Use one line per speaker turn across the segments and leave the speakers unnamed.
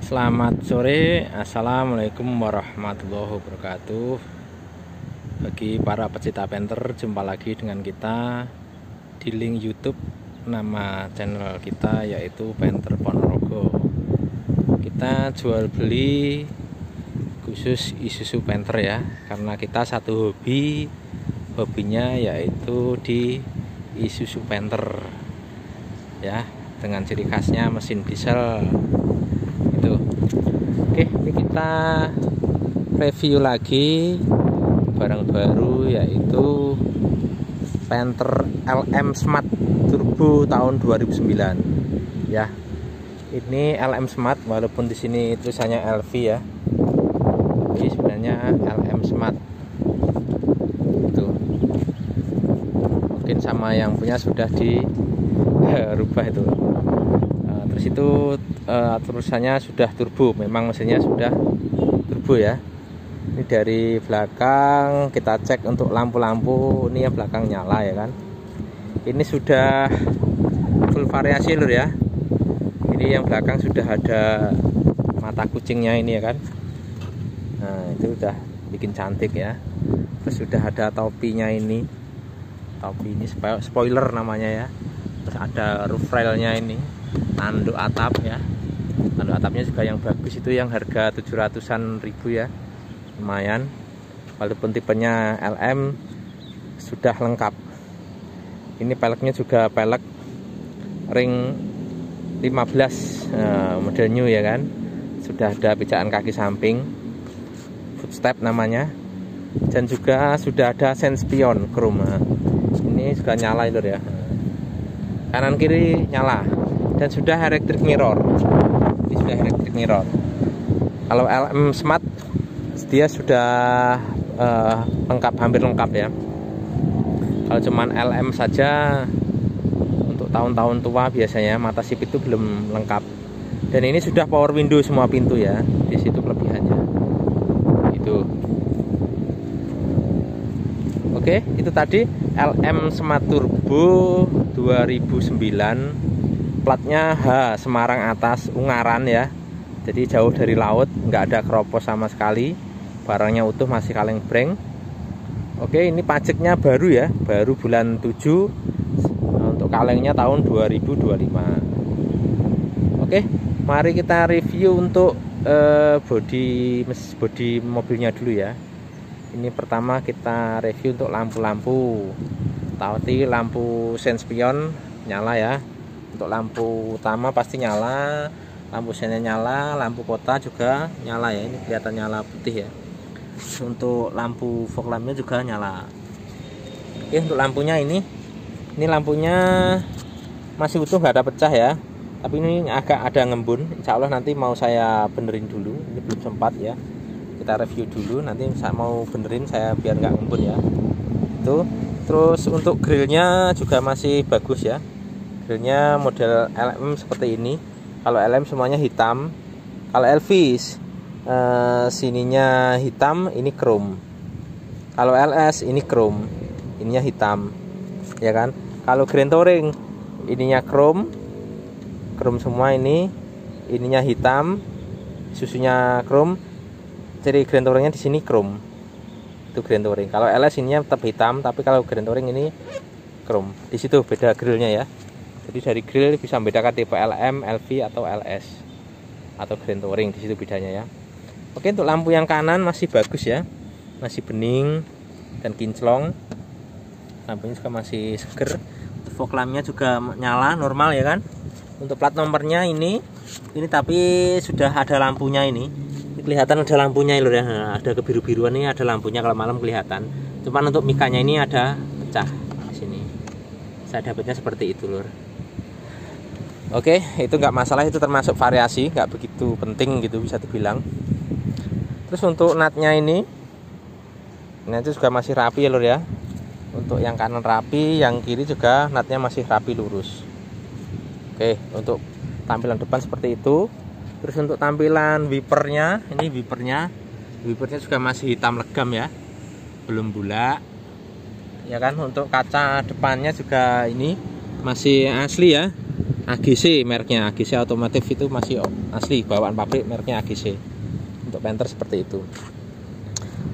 Selamat sore, assalamualaikum warahmatullahi wabarakatuh. Bagi para pecinta penter, jumpa lagi dengan kita di link YouTube. Nama channel kita yaitu Penter Ponorogo. Kita jual beli khusus Isuzu Panther ya, karena kita satu hobinya yaitu di Isuzu Panther ya, dengan ciri khasnya mesin diesel itu. Oke, ini kita review lagi barang baru yaitu Panther LM Smart Turbo tahun 2009 ya. Ini LM Smart, walaupun di sini tulisannya LV ya, tapi sebenarnya LM Smart itu. Mungkin sama yang punya sudah dirubah itu. Terus itu terusannya sudah turbo, memang mesinnya sudah turbo ya. Ini dari belakang kita cek untuk lampu-lampu, ini yang belakang nyala ya kan. Ini sudah full variasi lur ya. Ini yang belakang sudah ada mata kucingnya ini ya kan. Nah itu udah bikin cantik ya. Terus sudah ada topinya ini, topi ini spoiler namanya ya. Terus ada roof railnya ini, tanduk atap ya. Tanduk atapnya juga yang bagus, itu yang harga 700-an ribu ya, lumayan. Walaupun tipenya LM sudah lengkap. Ini peleknya juga pelek ring 15 model new ya kan. Sudah ada pijakan kaki samping, footstep namanya, dan juga sudah ada sen spion chrome. Ini juga nyala itu ya, kanan kiri nyala, dan sudah electric mirror. Ini sudah electric mirror. Kalau LM Smart dia sudah lengkap, hampir lengkap ya. Kalau cuman LM saja untuk tahun-tahun tua biasanya mata sip itu belum lengkap. Dan ini sudah power window semua pintu ya. Di situ kelebihannya. Itu. Oke, itu tadi LM Smart Turbo 2009. Platnya H, Semarang atas, Ungaran ya. Jadi jauh dari laut, nggak ada keropos sama sekali. Barangnya utuh, masih kaleng breng. Oke, ini pajaknya baru ya, baru bulan 7. Untuk kalengnya tahun 2025. Oke, mari kita review untuk body mobilnya dulu ya. Ini pertama kita review untuk lampu-lampu. Tadi lampu sen spion nyala ya. Untuk lampu utama pasti nyala, lampu sennya nyala, lampu kota juga nyala ya. Ini kelihatan nyala putih ya. Untuk lampu fog lampnya juga nyala. Oke, untuk lampunya ini lampunya masih utuh, nggak ada pecah ya. Tapi ini agak ada ngembun. Insya Allah nanti mau saya benerin dulu. Ini belum sempat ya. Kita review dulu. Nanti saya mau benerin saya biar nggak ngembun ya. Itu. Terus untuk grillnya juga masih bagus ya. Grillnya model LM seperti ini. Kalau LM semuanya hitam. Kalau Elvis sininya hitam, ini chrome. Kalau LS ini chrome, ininya hitam, ya kan. Kalau Grand Touring ininya chrome semua, ininya hitam, susunya chrome. Ciri Grand Touringnya di sini chrome. Itu Grand Touring. Kalau LS ininya tetap hitam, tapi kalau Grand Touring ini chrome. Di situ beda grillnya ya. Jadi dari grill bisa membedakan tipe LM, LV atau LS atau Grand Touring, di situ bedanya ya. Oke, untuk lampu yang kanan masih bagus ya, masih bening dan kinclong. Lampunya juga masih seger. Untuk fog lampnya juga nyala normal ya kan. Untuk plat nomornya ini tapi sudah ada lampunya ini kelihatan ada lampunya lur ya. Ada kebiru-biruan ini, ada lampunya kalau malam kelihatan. Cuman untuk mikanya ini ada pecah di sini. Saya dapatnya seperti itu lur. Oke, itu nggak masalah, itu termasuk variasi, nggak begitu penting gitu bisa dibilang. Terus untuk natnya ini juga masih rapi ya lur ya. Untuk yang kanan rapi, yang kiri juga natnya masih rapi lurus. Oke, untuk tampilan depan seperti itu. Terus untuk tampilan wipernya, ini wipernya juga masih hitam legam ya, belum bulak ya kan. Untuk kaca depannya juga ini masih asli ya, AGC mereknya, AGC otomotif itu masih asli bawaan pabrik, mereknya AGC. Untuk Panther seperti itu.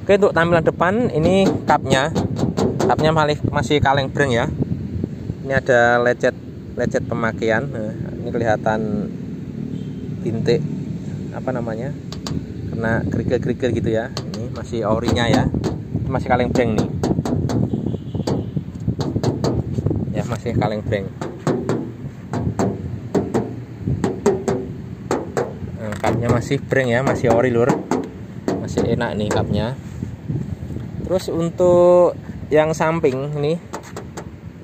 Oke, untuk tampilan depan ini kapnya masih kaleng breng ya. Ini ada lecet pemakaian. Nah, ini kelihatan bintik apa namanya, kena kerikil-kerikil gitu ya. Ini masih orinya ya, ini masih kaleng breng nih ya, masih kaleng breng. Kapnya masih breng ya, masih ori lur, masih enak nih kapnya. Terus untuk yang samping ini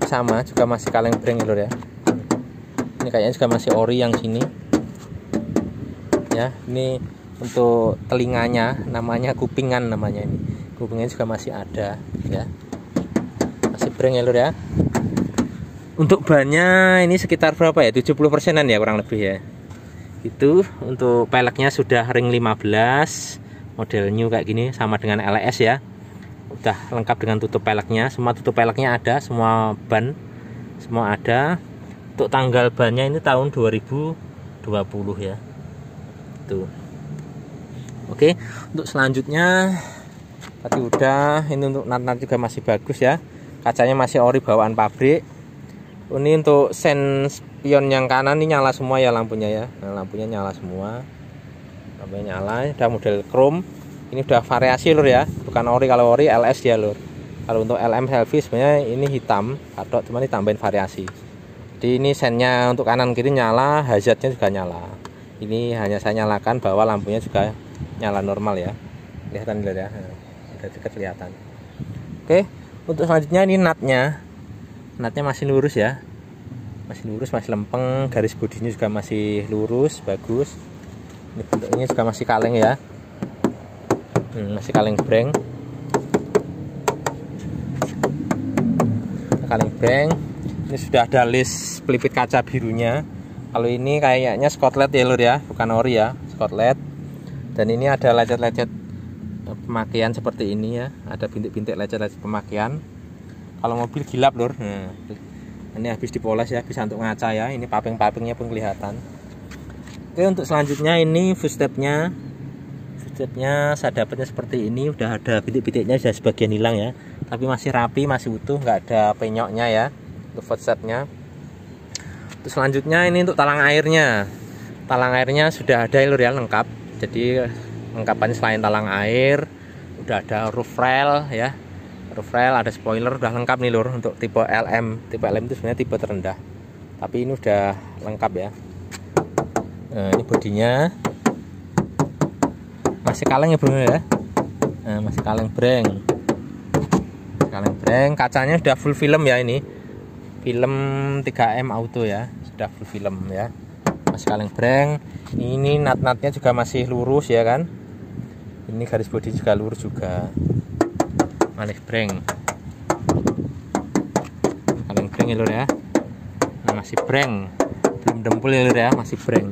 sama juga masih kaleng breng lur ya. Ini kayaknya juga masih ori yang sini ya. Ini untuk telinganya namanya kupingan, namanya ini kupingnya juga masih ada ya, masih breng ya lur ya. Untuk bannya ini sekitar berapa ya, 70%an ya kurang lebih ya. Itu untuk peleknya sudah ring 15, model new kayak gini, sama dengan LS ya. Udah lengkap dengan tutup peleknya, semua tutup peleknya ada, semua ban semua ada. Untuk tanggal bannya ini tahun 2020 ya. Tuh. Oke, untuk selanjutnya tadi udah, ini untuk nat-nat juga masih bagus ya. Kacanya masih ori bawaan pabrik. Ini untuk sen spion yang kanan ini nyala semua ya lampunya ya. Nah, lampunya nyala semua. Lampunya nyala, udah model chrome. Ini udah variasi lur ya. Bukan ori, kalau ori LS ya lur. Kalau untuk LM Helvi sebenarnya ini hitam, atau cuma ditambahin variasi. Jadi ini sennya untuk kanan kiri nyala, hazardnya juga nyala. Ini hanya saya nyalakan bahwa lampunya juga nyala normal ya. Kelihatan lur ya. Nah, udah dekat kelihatan. Oke, untuk selanjutnya ini natnya masih lurus ya, masih lurus, masih lempeng, garis bodinya juga masih lurus, bagus. Ini bentuknya juga masih kaleng ya, masih kaleng breng, ini sudah ada list pelipit kaca birunya. Kalau ini kayaknya Scotland ya lur ya, bukan ori ya, Scotland. Dan ini ada lecet-lecet pemakaian seperti ini ya, ada bintik-bintik lecet-lecet pemakaian. Kalau mobil gilap lur, nah, ini habis dipoles ya, bisa untuk ngaca ya. Ini paping-papingnya pun kelihatan. Oke, untuk selanjutnya ini footstepnya saya dapatnya seperti ini. Udah ada bintik-bintiknya, sudah sebagian hilang ya, tapi masih rapi, masih utuh, nggak ada penyoknya ya untuk footstepnya. Untuk selanjutnya ini untuk talang airnya sudah ada lur ya, lengkap. Jadi lengkapannya selain talang air, udah ada roof rail ya. Roof rail, ada spoiler, udah lengkap nih lur. Untuk tipe LM itu sebenarnya tipe terendah, tapi ini udah lengkap ya. Nah, ini bodinya masih kaleng ya bro ya. Nah, masih kaleng breng, kacanya sudah full film ya, ini film 3M auto ya, sudah full film ya, masih kaleng breng. Ini nat-natnya juga masih lurus ya kan, ini garis bodi juga lurus juga, kaleng breng ya lur ya. Nah, masih breng, belum dempul ya lur ya, masih breng.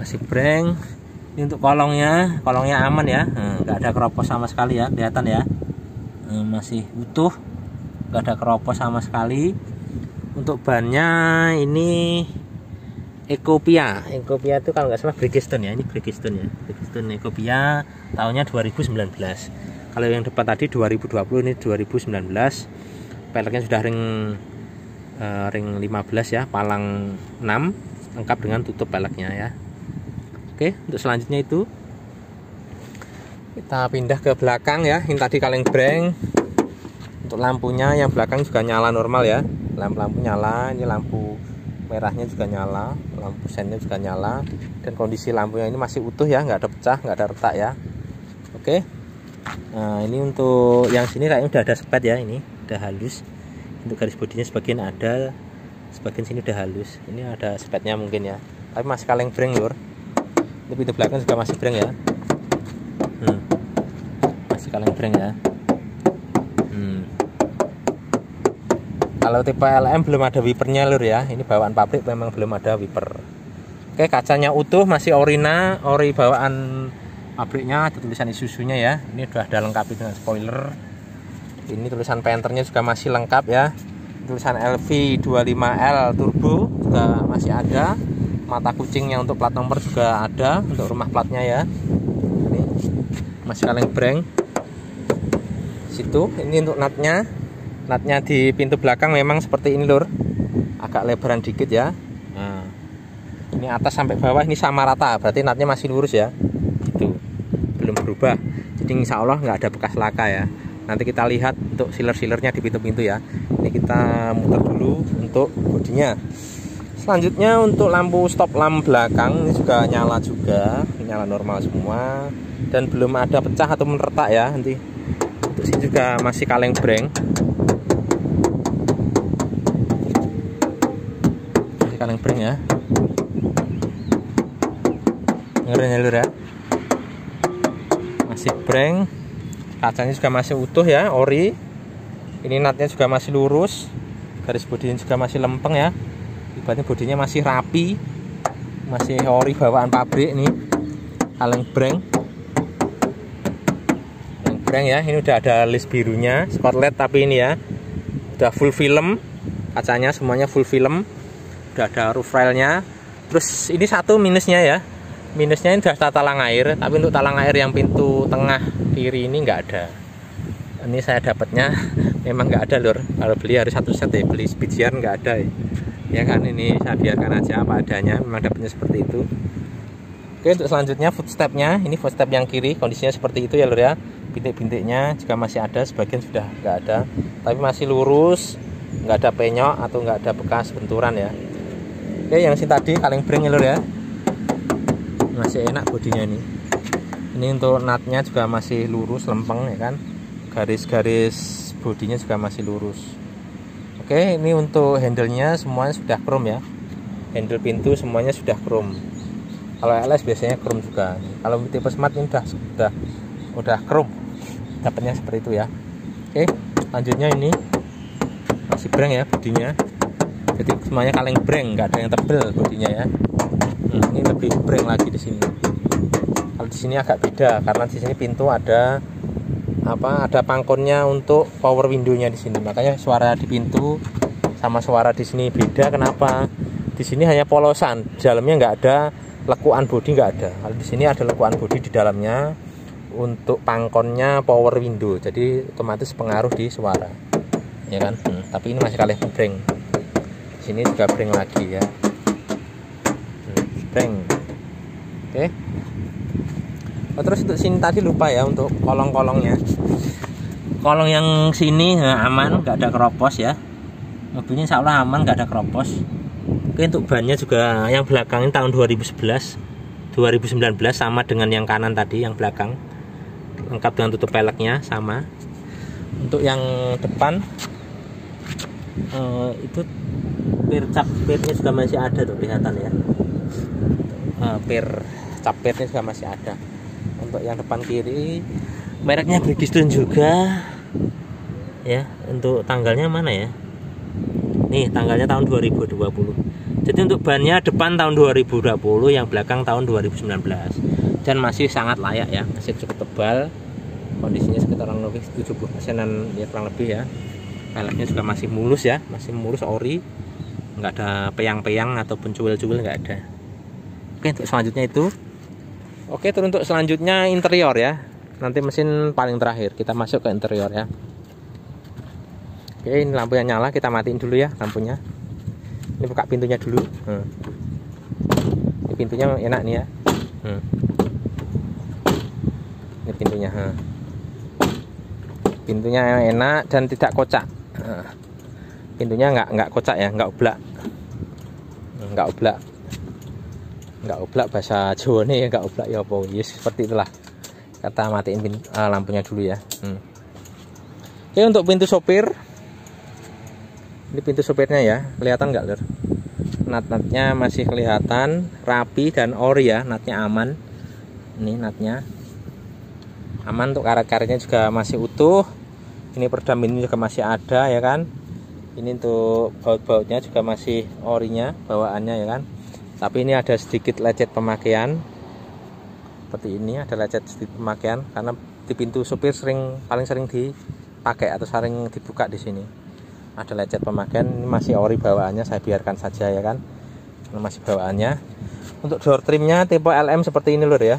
Masih breng. Ini untuk kolongnya aman ya, nggak ada keropos sama sekali ya, kelihatan ya, masih utuh, nggak ada keropos sama sekali. Untuk bannya ini Ecopia itu kalau nggak salah Bridgestone ya, ini Bridgestone ya, Bridgestone Ecopia tahunnya 2019. Kalau yang depan tadi 2020, ini 2019. Peleknya sudah ring 15 ya, palang 6, lengkap dengan tutup peleknya ya. Oke, untuk selanjutnya itu kita pindah ke belakang ya. Ini tadi kaleng breng. Untuk lampunya yang belakang juga nyala normal ya, lampu nyala. Ini lampu merahnya juga nyala, lampu sennya juga nyala, dan kondisi lampunya ini masih utuh ya, nggak ada pecah, nggak ada retak ya. Oke, nah ini untuk yang sini kayaknya udah ada spet ya, ini udah halus. Untuk garis bodinya sebagian ada, sebagian sini udah halus. Ini ada spetnya mungkin ya, tapi masih kaleng breng lur. Ini pintu belakang juga masih breng ya, masih kaleng breng ya. Kalau tipe LM belum ada wipernya lur ya, ini bawaan pabrik memang belum ada wiper. Oke, kacanya utuh, masih ori bawaan pabriknya, ada tulisan Isuzunya ya. Ini sudah ada lengkap dengan spoiler. Ini tulisan Panthernya juga masih lengkap ya. tulisan LV 25L turbo juga masih ada. Mata kucingnya untuk plat nomor juga ada, untuk rumah platnya ya. Ini masih kaleng breng. Situ ini untuk natnya. Natnya di pintu belakang memang seperti ini lur, agak lebaran dikit ya. Nah, ini atas sampai bawah ini sama rata, berarti natnya masih lurus ya. Itu belum berubah. Jadi insya Allah nggak ada bekas laka ya. Nanti kita lihat untuk sealer-sealernya di pintu-pintu ya. Ini kita muter dulu untuk bodinya. Selanjutnya untuk lampu stop lamp belakang ini juga nyala juga, nyala normal semua dan belum ada pecah atau meretak ya. Nanti untuk sini juga masih kaleng breng, masih kaleng breng ya. Dengerin ya lur ya, masih breng, kacanya juga masih utuh ya, ori. Ini natnya juga masih lurus, garis bodinya juga masih lempeng ya. Ibaratnya bodinya masih rapi, masih ori bawaan pabrik nih. Kaleng breng ya. Ini udah ada list birunya, spot LED tapi ini ya udah full film, kacanya semuanya full film, udah ada roof railnya. Terus ini satu minusnya ya, minusnya ini udah talang air, tapi untuk talang air yang pintu tengah kiri ini nggak ada. Ini saya dapatnya memang nggak ada lur, kalau beli harus satu set ya, beli Speedjar nggak ada ya kan. Ini saya biarkan aja apa adanya, memang dapatnya seperti itu. Oke, untuk selanjutnya footstepnya, ini footstep yang kiri kondisinya seperti itu ya lur ya. Bintik-bintiknya juga masih ada, sebagian sudah nggak ada, tapi masih lurus, nggak ada penyok atau nggak ada bekas benturan ya. Oke, yang sini tadi kaleng breng ya lur ya, masih enak bodinya ini. Ini untuk natnya juga masih lurus lempeng ya kan, garis-garis bodinya juga masih lurus. Oke, ini untuk handle-nya semuanya sudah chrome ya. Handle pintu semuanya sudah chrome. Kalau LS biasanya chrome juga. Kalau tipe Smart ini udah chrome. Dapatnya seperti itu ya. Oke, lanjutnya ini masih breng ya bodinya. Jadi semuanya kaleng breng, nggak ada yang tebel bodinya ya. Ini lebih breng lagi di sini. Kalau di sini agak beda karena di sini pintu ada ada pangkonnya untuk power window-nya di sini. Makanya suara di pintu sama suara di sini beda. Kenapa? Di sini hanya polosan, di dalamnya nggak ada lekuan bodi, nggak ada. Kalau di sini ada lekuan bodi di dalamnya untuk pangkonnya power window. Jadi otomatis pengaruh di suara. Ya kan? Tapi ini masih kaleng breng. Di sini juga breng lagi ya. Breng. Oke. Terus untuk sini tadi lupa ya untuk kolong-kolongnya. Kolong yang sini aman, nggak ada keropos ya. Mobilnya insya Allah aman, nggak ada keropos. Oke, untuk bannya juga yang belakang ini tahun 2011 2019 sama dengan yang kanan tadi, yang belakang lengkap dengan tutup peleknya sama. Untuk yang depan itu cap pirnya juga masih ada tuh, kelihatan ya. Cap pirnya juga masih ada. Untuk yang depan kiri mereknya Bridgestone juga ya. Untuk tanggalnya mana ya, nih tanggalnya tahun 2020. Jadi untuk bannya depan tahun 2020, yang belakang tahun 2019, dan masih sangat layak ya, masih cukup tebal, kondisinya sekitar lebih 70%-an ya kurang lebih ya. Peleknya juga masih mulus ya, masih mulus ori, nggak ada peyang-peyang ataupun cuil-cuil, nggak ada. Oke, untuk selanjutnya itu. Oke, terus untuk selanjutnya interior ya. Nanti mesin paling terakhir, kita masuk ke interior ya. Oke, ini lampu yang nyala, kita matiin dulu ya lampunya. Ini buka pintunya dulu. Ini pintunya enak nih ya. Ini pintunya. Pintunya enak dan tidak kocak. Pintunya nggak kocak ya, nggak oblak. Nggak oblak bahasa Jawa nih ya, nggak oblak ya apa. Yes, seperti itulah. Kita matiin lampunya dulu ya. Oke, untuk pintu sopir. Ini pintu sopirnya ya, kelihatan nggak lur? Nat-natnya masih kelihatan rapi dan ori ya, natnya aman. Ini natnya aman, untuk karet-karetnya juga masih utuh. Ini perdam ini juga masih ada ya kan. Ini untuk baut-bautnya juga masih orinya, bawaannya ya kan. Tapi ini ada sedikit lecet pemakaian. Seperti ini ada lecet sedikit pemakaian karena di pintu sopir paling sering dipakai atau sering dibuka di sini. ada lecet pemakaian. Ini masih ori bawaannya, saya biarkan saja ya kan, ini masih bawaannya. Untuk door trimnya tipe LM seperti ini lur ya.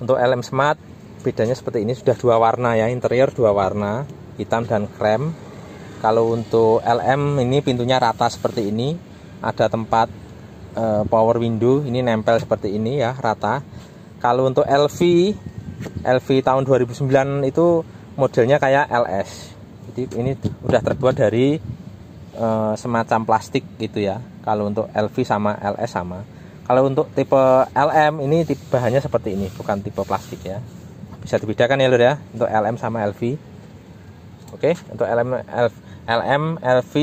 Untuk LM Smart bedanya seperti ini, sudah dua warna ya, interior dua warna, hitam dan krem. Kalau untuk LM ini pintunya rata seperti ini, ada tempat power window, ini nempel seperti ini ya, rata. Kalau untuk LV tahun 2009 itu modelnya kayak LS. Jadi ini udah terbuat dari semacam plastik gitu ya. Kalau untuk LV sama LS sama. Kalau untuk tipe LM ini tipe bahannya seperti ini, bukan tipe plastik ya. Bisa dibedakan ya lur ya, untuk LM sama LV. Oke, untuk LM, LV,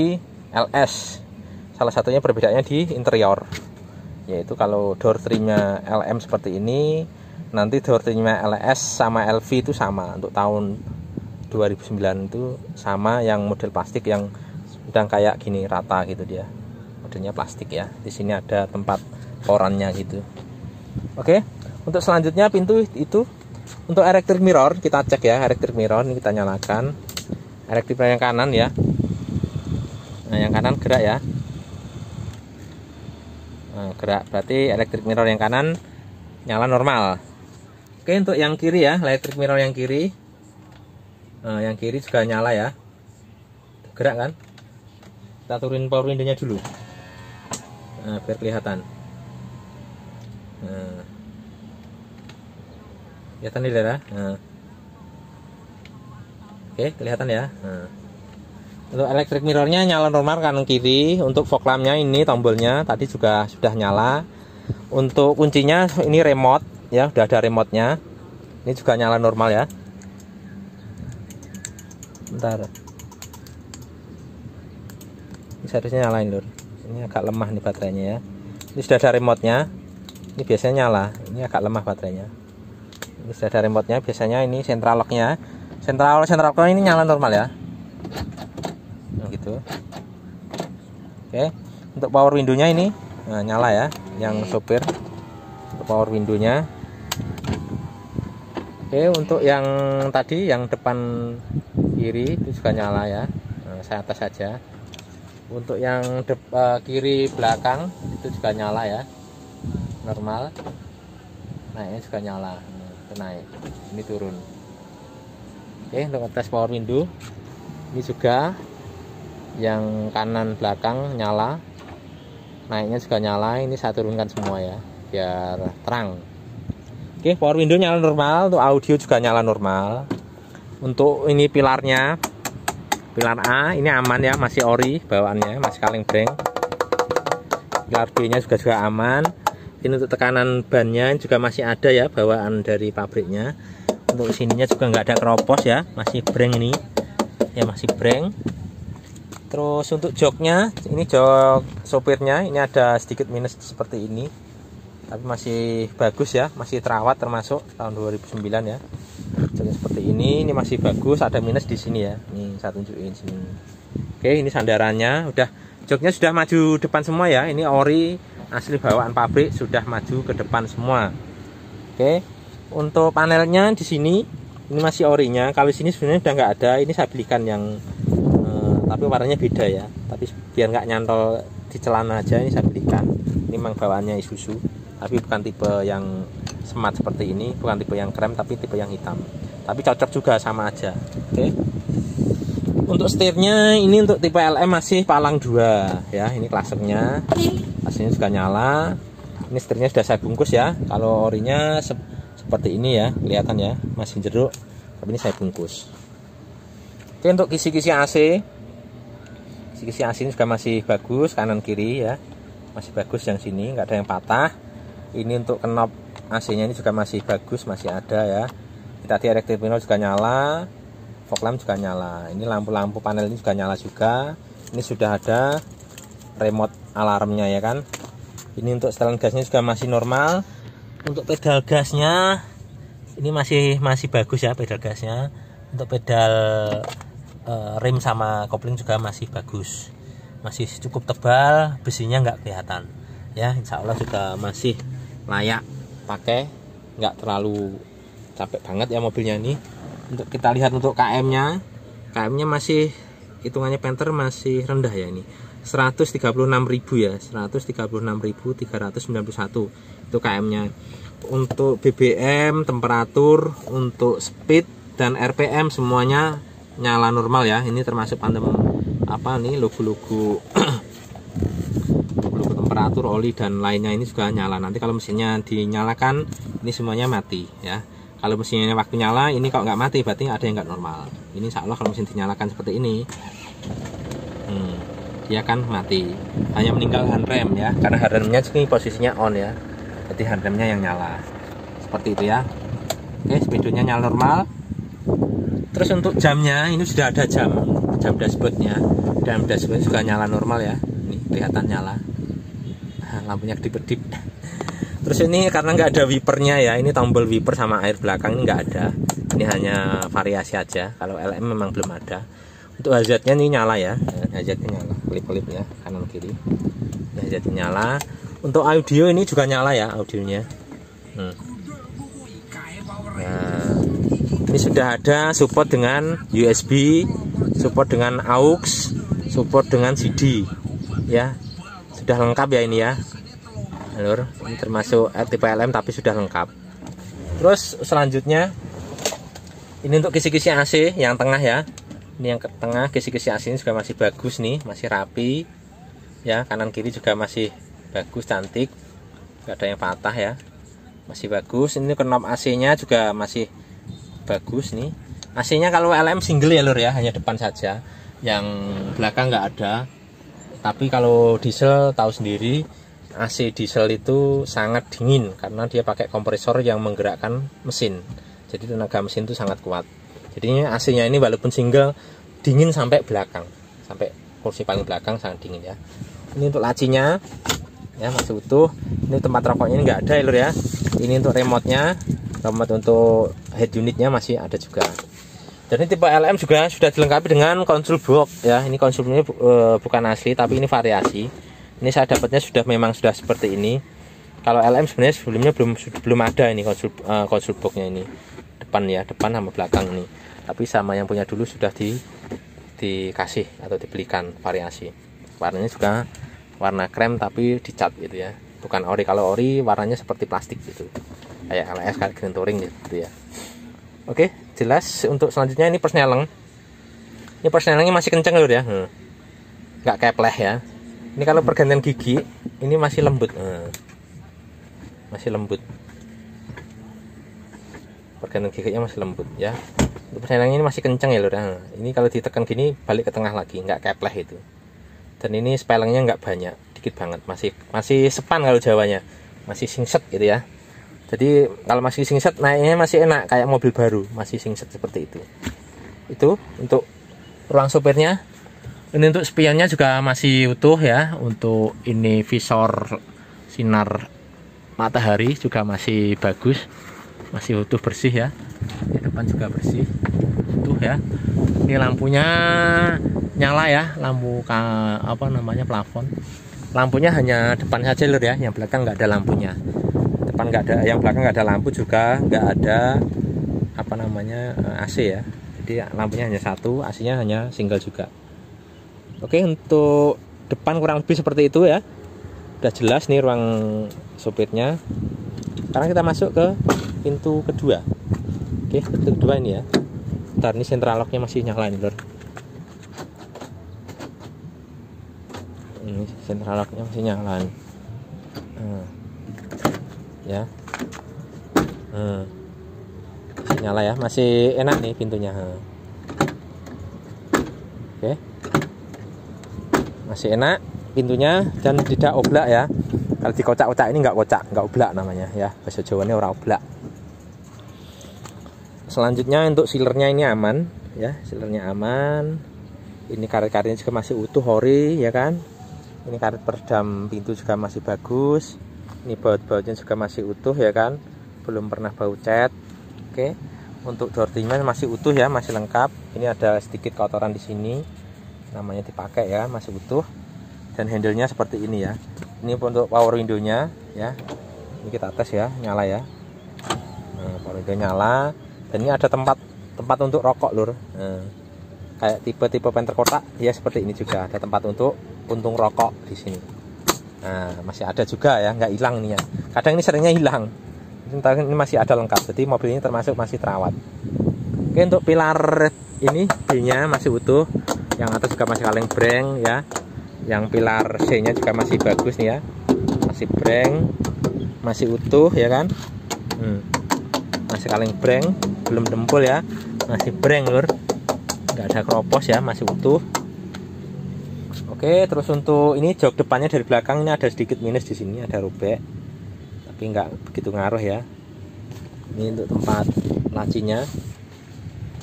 LS. Salah satunya perbedaannya di interior. Yaitu kalau door trimnya LM seperti ini, nanti door trimnya LS sama LV itu sama. Untuk tahun 2009 itu sama, yang model plastik yang sedang kayak gini rata gitu dia. Modelnya plastik ya. Di sini ada tempat korannya gitu. Oke, untuk selanjutnya pintu itu untuk electric mirror, kita cek ya, electric mirror ini kita nyalakan. Electric mirror yang kanan ya. Nah, yang kanan gerak ya. Nah, gerak berarti electric mirror yang kanan nyala normal. Oke, untuk yang kiri ya, electric mirror yang kiri. Nah, yang kiri juga nyala ya. Gerak kan? Kita turunin power window-nya dulu. Nah, biar kelihatan. Nah, kelihatan nih ya. Nah. Oke, kelihatan ya. Nah. Untuk electric mirrornya nyala normal kanan kiri. Untuk fog lampnya ini tombolnya tadi juga sudah nyala. Untuk kuncinya ini remote ya, udah ada remote-nya. Ini juga nyala normal ya. Bentar. Ini seharusnya nyalain lur. Ini agak lemah nih baterainya ya. Ini sudah ada remote-nya. Ini biasanya nyala. Ini agak lemah baterainya. Ini sudah ada remote-nya. Biasanya ini central lock-nya. Central lock ini nyala normal ya. Gitu. Oke, untuk power window-nya ini nyala ya, yang sopir. Untuk power window-nya. Oke, untuk yang tadi yang depan kiri itu juga nyala ya. Nah, saya atas saja. Untuk yang kiri belakang itu juga nyala ya, normal. Nah, ini juga nyala. Nah, itu naik, ini turun. Oke, untuk tes power window ini juga yang kanan belakang nyala, naiknya juga nyala. Ini saya turunkan semua ya, biar terang. Oke, power window nyala normal. Untuk audio juga nyala normal. Untuk ini pilarnya, pilar A ini aman ya, masih ori bawaannya, masih kaleng breng. Pilar B nya juga aman. Ini untuk tekanan bannya juga masih ada ya, bawaan dari pabriknya. Untuk sininya juga nggak ada keropos ya, masih breng ini ya, masih breng. Terus untuk joknya, ini jok sopirnya ini ada sedikit minus seperti ini, tapi masih bagus ya, masih terawat, termasuk tahun 2009 ya. Joknya seperti ini masih bagus. Ada minus di sini ya, ini saya tunjukin sini. Oke, ini sandarannya udah, joknya sudah maju depan semua ya. Ini ori asli bawaan pabrik, sudah maju ke depan semua. Oke, untuk panelnya di sini ini masih orinya. Kalau sini sebenarnya udah nggak ada, ini saya belikan yang tapi warnanya beda ya, tapi biar nggak nyantol di celana aja, ini saya belikan. Ini memang bawaannya Isuzu, tapi bukan tipe yang smart seperti ini, bukan tipe yang krem, tapi tipe yang hitam. Tapi cocok juga, sama aja. Oke. Untuk setirnya ini untuk tipe LM masih palang 2 ya. Ini klasernya, klasernya juga nyala. Ini setirnya sudah saya bungkus ya. Kalau orinya seperti ini ya, kelihatan ya, masih jeruk, tapi ini saya bungkus. Oke, untuk kisi-kisi AC, kisi AC ini juga masih bagus, kanan kiri ya, masih bagus. Yang sini nggak ada yang patah. Ini untuk knob AC nya ini juga masih bagus, masih ada ya. Tadi electric mirror juga nyala, fog lamp juga nyala. Ini lampu-lampu panel ini juga nyala juga. Ini sudah ada remote alarmnya ya kan. Ini untuk setelan gasnya juga masih normal. Untuk pedal gasnya ini masih bagus ya, pedal gasnya. Untuk pedal rem sama kopling juga masih bagus, masih cukup tebal, besinya nggak kelihatan ya. Insya Allah juga masih layak pakai, nggak terlalu capek banget ya mobilnya ini. Untuk kita lihat untuk KM nya masih hitungannya Panther masih rendah ya ini. 136.000 ya, 136.391 itu km-nya. Untuk BBM, temperatur, untuk speed dan RPM semuanya nyala normal ya. Ini termasuk pantem apa nih, logo-logo logo temperatur, oli dan lainnya ini juga nyala. Nanti kalau mesinnya dinyalakan ini semuanya mati ya. Kalau mesinnya waktu nyala ini kok nggak mati, berarti ada yang nggak normal. Ini insya Allah kalau mesin dinyalakan seperti ini dia akan mati, hanya meninggal handrem ya, karena handremnya ini posisinya on ya, jadi handremnya yang nyala seperti itu ya. Oke, speedonya nyala normal. Terus untuk jamnya ini sudah ada jam dashboardnya, dan dashboard juga nyala normal ya, ini kelihatan nyala, lampunya kedip-kedip. Terus ini karena nggak ada wipernya ya, ini tombol wiper sama air belakang ini nggak ada, ini hanya variasi aja. Kalau LM memang belum ada. Untuk hazardnya ini nyala ya, hazardnya nyala, kelip-kelip ya, kanan kiri. Hazardnya nyala. Untuk audio ini juga nyala ya, audionya. Nah, ini sudah ada support dengan USB, support dengan AUX, support dengan CD, ya, sudah lengkap ya ini ya. Alur, ini termasuk tipe LM tapi sudah lengkap. Terus selanjutnya, ini untuk kisi-kisi AC yang tengah ya. Ini yang ke tengah, kisi-kisi AC ini juga masih bagus nih, masih rapi ya. Kanan kiri juga masih bagus, cantik, nggak ada yang patah ya, masih bagus. Ini knob AC nya juga masih bagus nih. AC nya kalau LM single ya lur ya, hanya depan saja, yang belakang nggak ada. Tapi kalau diesel tahu sendiri, AC diesel itu sangat dingin karena dia pakai kompresor yang menggerakkan mesin, jadi tenaga mesin itu sangat kuat. Jadinya AC nya ini walaupun single dingin sampai belakang, sampai kursi paling belakang sangat dingin ya. Ini untuk lacinya ya masih utuh. Ini tempat rokoknya ini nggak ada ya lur ya. Ini untuk remote-nya, remote untuk head unitnya masih ada juga. Dan ini tipe LM juga sudah dilengkapi dengan konsol box ya. Ini konsolnya bukan asli tapi ini variasi. Ini saya dapatnya memang sudah seperti ini. Kalau LM sebenarnya sebelumnya belum ada ini konsol boxnya ini, depan ya, depan sama belakang ini. Tapi sama yang punya dulu sudah dikasih atau dibelikan variasi. Warnanya juga warna krem tapi dicat gitu ya, bukan ori. Kalau ori warnanya seperti plastik gitu, kayak LS, kayak Green Touring gitu ya. Oke, jelas. Untuk selanjutnya ini persneleng. Ini persnelengnya masih kenceng lur ya, nggak kepleh ya. Ini kalau pergantian gigi ini masih lembut, masih lembut. Pergantian giginya masih lembut ya. Untuk persnelengnya ini masih kenceng ya lur. Ini kalau ditekan gini balik ke tengah lagi, nggak kepleh itu. Dan ini spelengnya nggak banyak, dikit banget, masih sepan kalau Jawanya, masih singset gitu ya. Jadi kalau masih singset naiknya masih enak kayak mobil baru, masih singset seperti itu. Itu untuk ruang sopirnya. Ini untuk spionnya juga masih utuh ya. Untuk ini visor sinar matahari juga masih bagus, masih utuh, bersih ya. Di depan juga bersih, utuh ya. Ini lampunya nyala ya, lampu plafon. Lampunya hanya depan saja lur ya, yang belakang nggak ada lampunya. Depan nggak ada, yang belakang nggak ada lampu juga, nggak ada AC ya. Jadi lampunya hanya satu, AC-nya hanya single juga. Oke, untuk depan kurang lebih seperti itu ya. Udah jelas nih ruang sopirnya. Sekarang kita masuk ke pintu kedua. Oke, pintu kedua ini ya. Ntar ini central lock-nya masih nyala nih lur. Ini central lock-nya masih nyala nih. Ya. Masih nyala ya, masih enak nih pintunya. Oke. Masih enak pintunya dan tidak oblak ya. Kalau dikocak-kocak ini nggak oblak namanya ya. Bahasa Jawanya ora oblak. Selanjutnya untuk sealernya ini aman ya, sealernya aman. Ini karet-karetnya juga masih utuh, ori ya kan. Ini karet peredam pintu juga masih bagus. Ini baut-bautnya juga masih utuh ya kan, belum pernah bau cat. Oke, untuk door trimnya masih utuh ya, masih lengkap. Ini ada sedikit kotoran di sini, namanya dipakai ya, masih utuh. Dan handle-nya seperti ini ya. Ini untuk power window-nya ya. Ini kita tes ya, nyala ya. Nah, power window nyala. Dan ini ada tempat untuk rokok lur. kayak tipe-tipe penter kotak ya, seperti ini juga ada tempat untuk puntung rokok di sini. Nah, masih ada juga ya, nggak hilang nih ya. Kadang ini seringnya hilang. Ini masih ada lengkap, jadi mobil ini termasuk masih terawat. Oke, untuk pilar ini B-nya masih utuh, yang atas juga masih kaleng breng ya. Yang pilar C-nya juga masih bagus nih ya, masih breng, masih utuh ya kan. Masih kaleng breng, belum dempul ya, masih breng lur, nggak ada keropos ya, masih utuh. Oke, terus untuk ini jok depannya dari belakang ini ada sedikit minus di sini, ada robek, tapi nggak begitu ngaruh ya. Ini untuk tempat lacinya.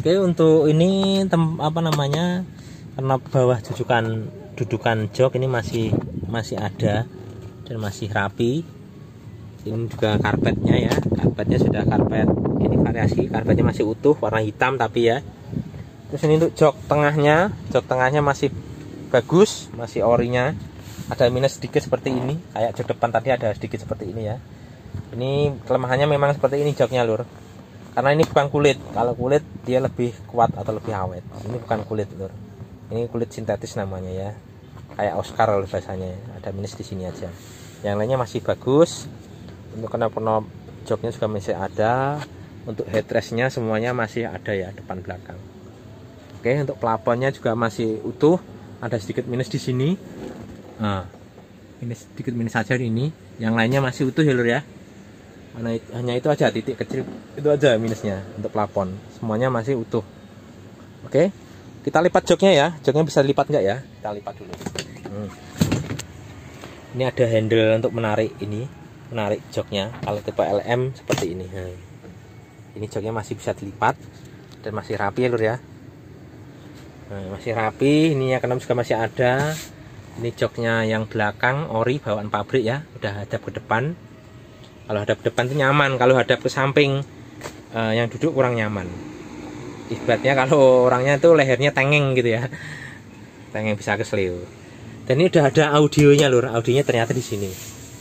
Oke, untuk ini apa namanya, karena bawah dudukan jok ini masih ada dan masih rapi. Ini juga karpetnya ya, karpetnya sudah karpet ini variasi, karpetnya masih utuh warna hitam tapi ya. Terus ini untuk jok tengahnya masih bagus, masih orinya. Ada minus sedikit seperti ini, kayak jok depan tadi ada sedikit seperti ini ya. Ini kelemahannya memang seperti ini joknya lur, karena ini bukan kulit. Kalau kulit dia lebih kuat atau lebih awet, ini bukan kulit lur, ini kulit sintetis namanya ya, kayak Oscar lur bahasanya. Ada minus di sini aja, yang lainnya masih bagus. Untuk knop joknya juga masih ada, untuk headrestnya semuanya masih ada ya, depan belakang. Oke, untuk plafonnya juga masih utuh, ada sedikit minus di sini. Nah, ini sedikit minus saja ini, yang lainnya masih utuh ya lur ya. Hanya itu aja, titik kecil itu aja minusnya untuk plafon, semuanya masih utuh. Oke, kita lipat joknya ya, joknya bisa dilipat nggak ya, kita lipat dulu. Ini ada handle untuk menarik joknya, kalau tipe LM seperti ini. Ini joknya masih bisa dilipat dan masih rapi ya lur ya. Masih rapi, ini ya, karena juga masih ada. Ini joknya yang belakang ori bawaan pabrik ya, udah hadap ke depan. Kalau hadap ke depan itu nyaman, kalau hadap ke samping yang duduk kurang nyaman. Ibaratnya kalau orangnya itu lehernya tengeng gitu ya, tengeng bisa keselio. Dan ini udah ada audionya lur, audionya ternyata di sini.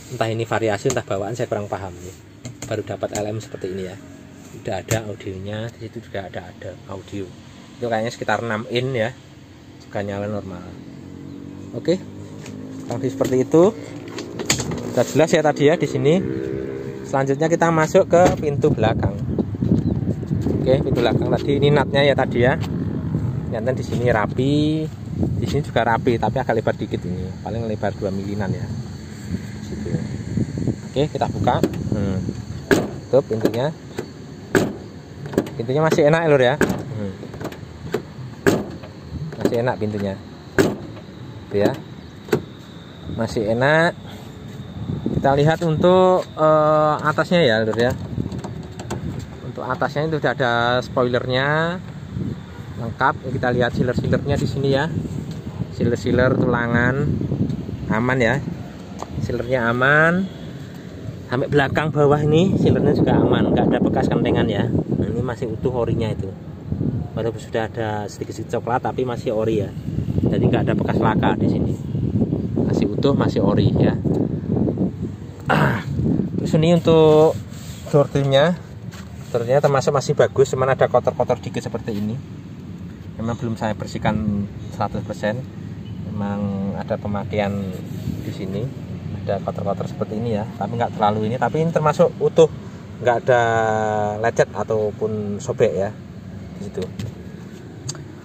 Entah ini variasi, entah bawaan, saya kurang paham nih. Baru dapat LM seperti ini ya, udah ada audionya, di situ juga ada audio. Itu kayaknya sekitar 6 in ya, juga nyala normal. Oke, langsung seperti itu. Sudah jelas ya tadi ya di sini. Selanjutnya kita masuk ke pintu belakang. Oke, pintu belakang tadi ini natnya ya tadi ya. Ternyata di sini rapi, di sini juga rapi, tapi agak lebar dikit ini, paling lebar 2 milinan ya. Situ. Oke, kita buka. Tutup pintunya. Pintunya masih enak lur ya. Masih enak pintunya. Tuh ya. Masih enak. Kita lihat untuk atasnya ya lur ya. Untuk atasnya itu sudah ada spoilernya lengkap. Kita lihat sealer-sealernya di sini ya. Sealer tulangan aman ya. Sealernya aman. Sampai belakang bawah ini sealernya juga aman, nggak ada bekas kentengan ya. Nah, ini masih utuh orinya itu. Walaupun sudah ada sedikit coklat tapi masih ori ya. Jadi nggak ada bekas laka di sini. Masih utuh, masih ori ya. Terus ini untuk door-nya termasuk masih bagus, cuman ada kotor-kotor dikit seperti ini. Memang belum saya bersihkan 100%. Memang ada pemakaian di sini, ada kotor-kotor seperti ini ya, tapi nggak terlalu ini. Tapi ini termasuk utuh, nggak ada lecet ataupun sobek ya di situ.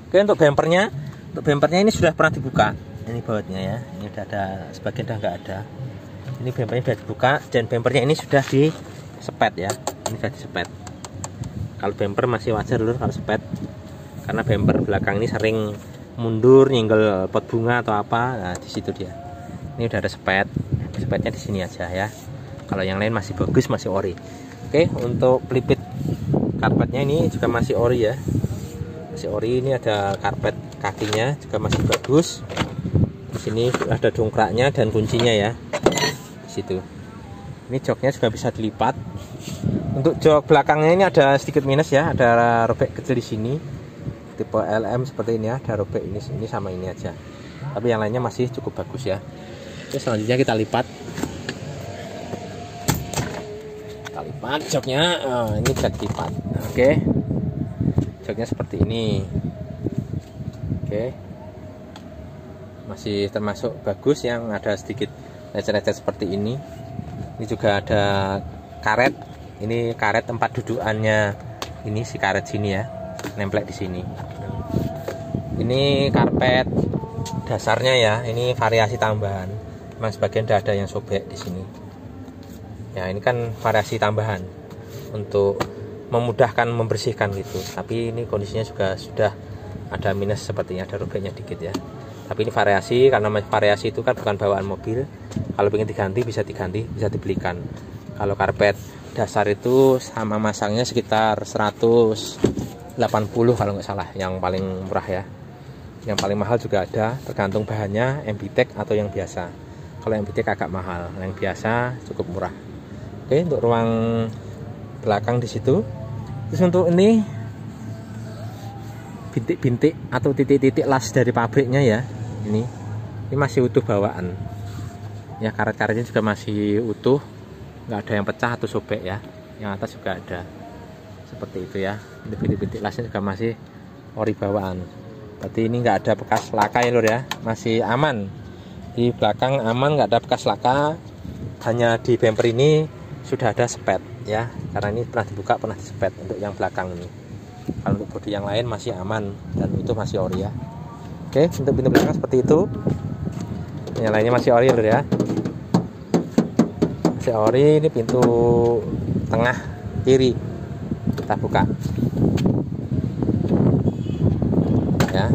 Oke, untuk bempernya ini sudah pernah dibuka. Ini bautnya ya, ini udah ada sebagian, udah nggak ada. Ini bempernya sudah dibuka dan bempernya ini sudah disepet ya. Ini sudah disepet. Kalau bemper masih wajar dulu kalau sepet, karena bemper belakang ini sering mundur, nyenggol pot bunga atau apa. Nah, di situ dia. Ini udah ada sepet. Sepetnya di sini aja ya. Kalau yang lain masih bagus, masih ori. Oke, untuk pelipit karpetnya ini juga masih ori ya. Masih ori, ini ada karpet kakinya juga masih bagus. Di sini ada dongkraknya dan kuncinya ya. Di situ. Ini joknya juga bisa dilipat. Untuk jok belakangnya ini ada sedikit minus ya, ada robek kecil di sini. Tipe LM seperti ini ya, ada robek ini sama ini aja. Tapi yang lainnya masih cukup bagus ya. Oke, selanjutnya kita lipat. Kita lipat joknya. Ini bisa dilipat. Oke. Joknya seperti ini. Oke, masih termasuk bagus, yang ada sedikit lecet-lecet seperti ini. Ini juga ada karet, ini karet tempat dudukannya, ini si karet sini ya, nemplek di sini. Ini karpet dasarnya ya, ini variasi tambahan. Memang sebagian ada yang sobek di sini. Ya, ini kan variasi tambahan untuk memudahkan membersihkan gitu. Tapi ini kondisinya juga sudah ada minus sepertinya, ada robeknya dikit ya. Tapi ini variasi, karena variasi itu kan bukan bawaan mobil. Kalau ingin diganti, bisa dibelikan. Kalau karpet dasar itu sama masangnya sekitar 180 kalau nggak salah, yang paling murah ya. Yang paling mahal juga ada, tergantung bahannya, MBTEK atau yang biasa. Kalau MBTEK agak mahal, yang biasa cukup murah. Oke, untuk ruang belakang di situ. Terus untuk ini bintik-bintik atau titik-titik las dari pabriknya ya. Ini masih utuh bawaan. Ya, karet-karetnya juga masih utuh, nggak ada yang pecah atau sobek ya. Yang atas juga ada. Seperti itu ya. Ini bintik-bintik lasnya juga masih ori bawaan. Berarti ini nggak ada bekas laka ya lur ya, masih aman. Di belakang aman, nggak ada bekas laka. Hanya di bumper ini sudah ada spet ya, karena ini pernah dibuka, pernah disepet untuk yang belakang ini. Kalau untuk bodi yang lain masih aman dan itu masih ori ya. Oke, untuk pintu belakang seperti itu. Yang lainnya masih ori lur ya, masih ori. Ini pintu tengah kiri kita buka ya.